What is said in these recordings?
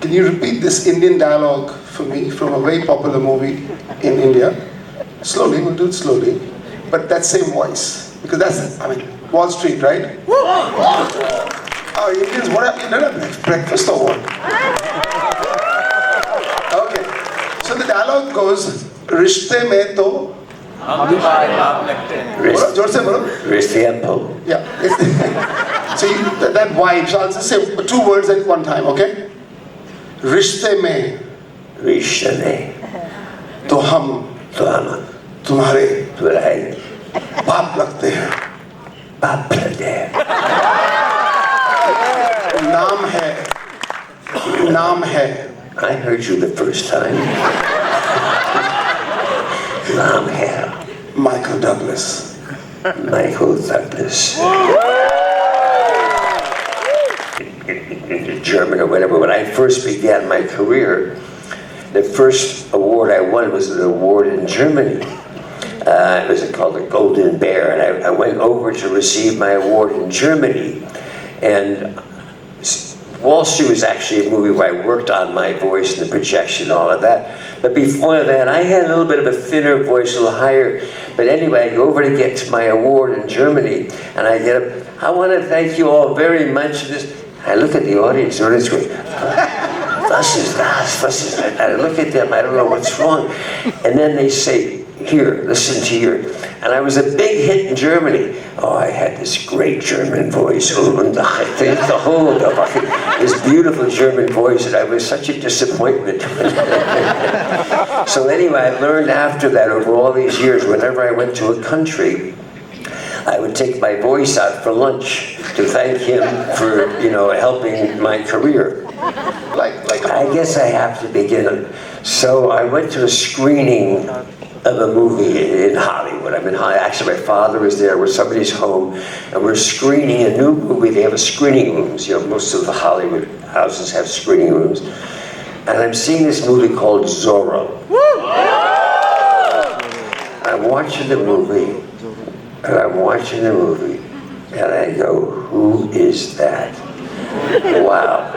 can you repeat this Indian dialogue for me from a very popular movie in India? Slowly, we'll do it slowly. But that same voice. Because that's, I mean, Wall Street, right? Oh, Indians, what have you done? Breakfast or what? Okay. So the dialogue goes, Rishte mein to... जोर से बोलो. Yeah. So that vibe. So I'll just say 2 words at one time, okay? रिश्ते में तो हम तुम्हारे बाप लगते हैं. नाम है. I heard you the first time. नाम है Michael Douglas. Michael Douglas. In German or whatever, when I first began my career, the first award I won was an award in Germany. It was called the Golden Bear, and I went over to receive my award in Germany. And Wall Street was actually a movie where I worked on my voice and the projection and all of that. But before that, I had a little bit of a thinner voice, a little higher. But anyway, I go over to get to my award in Germany, and I get up, I want to thank you all very much. I look at the audience going, was ist das? I look at them, I don't know what's wrong. And then they say, here, listen to your, and I was a big hit in Germany. Oh, I had this great German voice, this beautiful German voice, and I was such a disappointment. So anyway, I learned after that, over all these years, whenever I went to a country, I would take my voice out for lunch to thank him for, helping my career. I guess I have to begin. So I went to a screening of a movie in Hollywood. I'm in Hollywood. Actually, my father was there. We're somebody's home, and we're screening a new movie. They have screening rooms. Most of the Hollywood houses have screening rooms. And I'm seeing this movie called Zorro. I'm watching the movie, and I go, who is that? Wow.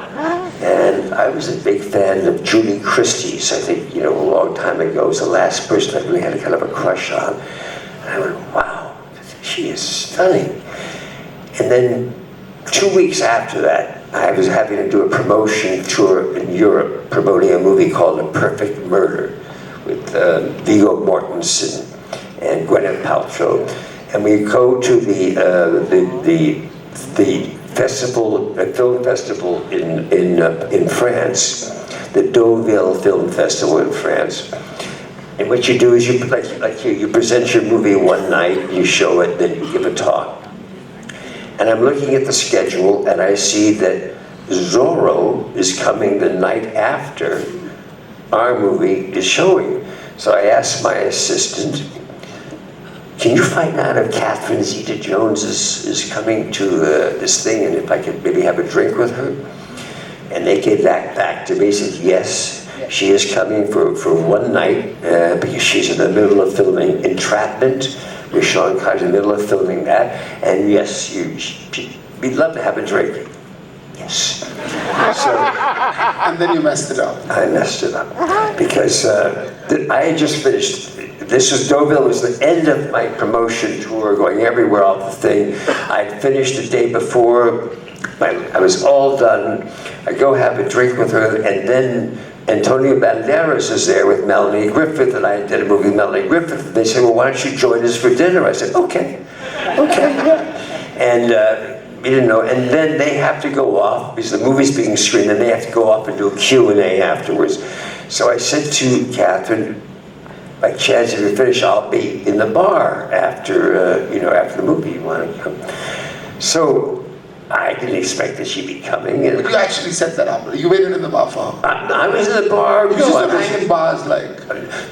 And I was a big fan of Julie Christie's. I think, a long time ago, was the last person I really had a kind of a crush on. And I went, wow, she is stunning. And then 2 weeks after that, I was having to do a promotion tour in Europe, promoting a movie called A Perfect Murder with Viggo Mortensen and Gwyneth Paltrow. And we go to the festival, a film festival in France, the Deauville Film Festival in France. And what you do is you present your movie one night, you show it, then you give a talk. And I'm looking at the schedule, and I see that Zorro is coming the night after our movie is showing. So I asked my assistant, can you find out if Catherine Zeta-Jones is coming to this thing, and if I could maybe have a drink with her? And they gave that back to me. He said, yes, she is coming for one night, because she's in the middle of filming Entrapment. With Sean Connery in the middle of filming that. And yes, we'd love to have a drink. Yes. So, and then you messed it up. I messed it up. Because I had just finished. Deauville was the end of my promotion tour, going everywhere off the thing. I'd finished the day before. I was all done. I go have a drink with her, and then Antonio Banderas is there with Melanie Griffith, and I did a movie with Melanie Griffith. And they said, well, why don't you join us for dinner? I said, okay. And we didn't know. And then they have to go off, because the movie's being screened, and they have to go off and do a Q&A afterwards. So I said to Catherine, by chance, if you finish, I'll be in the bar after, after the movie. You want to come? So I didn't expect that she'd be coming. And but you actually set that up. You waited in the bar for her. I was in the bar. You just hang in bars like...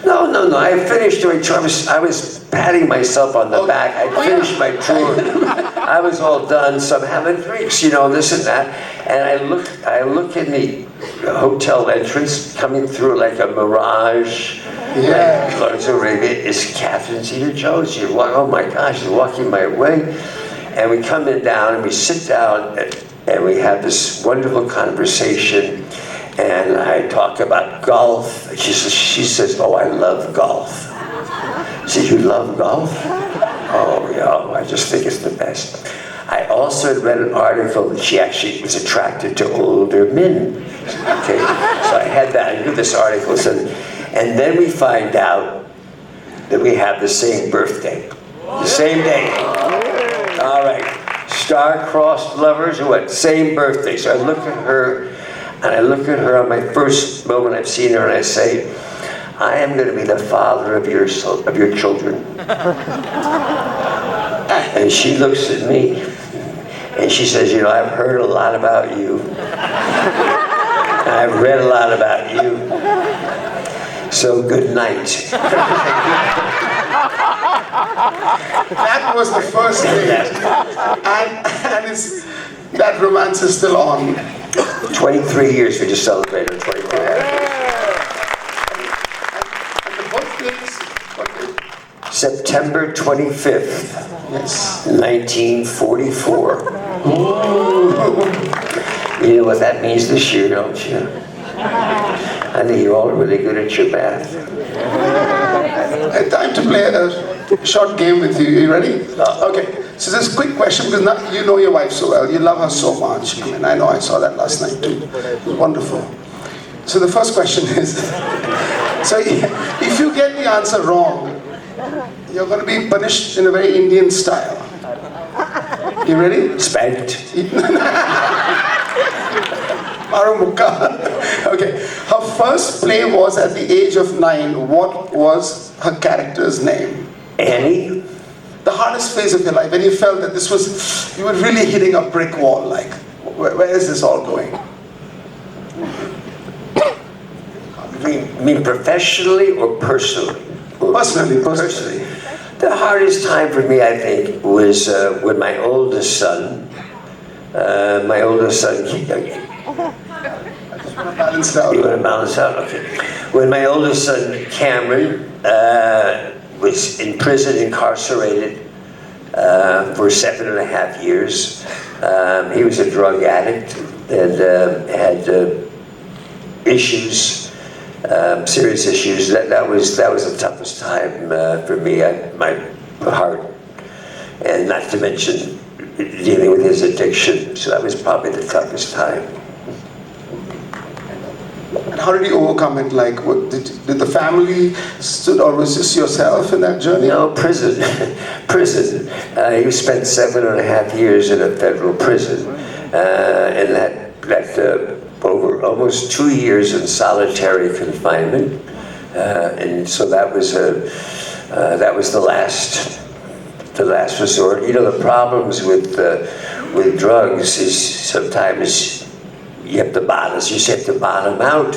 No. I finished doing tour. I was patting myself on the back. I finished my tour. I was all done. So I'm having drinks, this and that. And I look in the hotel entrance, coming through like a mirage. Yeah. Like Lawrence Arabia, is Catherine Zeta-Jones. Oh my gosh, she's walking my way. And we come in down, and we sit down, and we have this wonderful conversation. and I talk about golf. She says, "Oh, I love golf." I said, "You love golf?" "Oh, yeah, I just think it's the best." I also had read an article that she actually was attracted to older men. Okay, so I had that. I knew this article. And then we find out that we have the same birthday, the same day. All right, star-crossed lovers, what? Same birthday. So I look at her, and I look at her on my first moment I've seen her, and I say, "I am going to be the father of your children." And she looks at me, and she says, "You know, I've heard a lot about you. I've read a lot about you. So good night." That was the first date. And that romance is still on. 23 years, we just celebrated 23 years. And the birthdays, September 25th, yes. 1944. You know what that means this year, don't you? I think you all are really good at your math. Time to play a short game with you. You ready? Okay. So this quick question, because now you know your wife so well. You love her so much. I mean, I know I saw that last night too. It was wonderful. So the first question is, so if you get the answer wrong, you're going to be punished in a very Indian style. You ready? Spanked. Okay. Her first play was at the age of 9. What was her character's name? Annie? The hardest phase of your life, when you felt that you were really hitting a brick wall, like, where is this all going? You mean professionally or personally? Personally. The hardest time for me, I think, was when my oldest son, Balanced out. You want to balance out? Okay. When my oldest son, Cameron, was in prison, incarcerated for 7.5 years. He was a drug addict and had issues, serious issues. That was the toughest time for me. My heart, and not to mention dealing with his addiction. So that was probably the toughest time. And how did you overcome it? Like, did the family stood, or was this yourself in that journey? No, prison. Prison. He spent 7.5 years in a federal prison, and that over almost 2 years in solitary confinement, and so that was the last resort. You know, the problems with drugs is sometimes you have to bottom out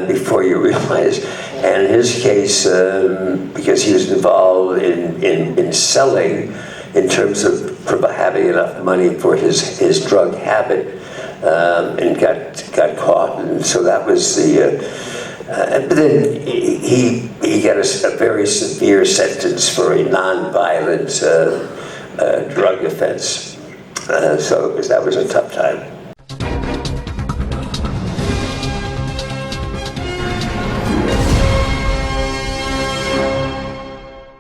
before you realize. And in his case, because he was involved in selling, in terms of having enough money for his drug habit, and got caught, and so that was the. But then he got a very severe sentence for a non-violent drug offense. So that was a tough time.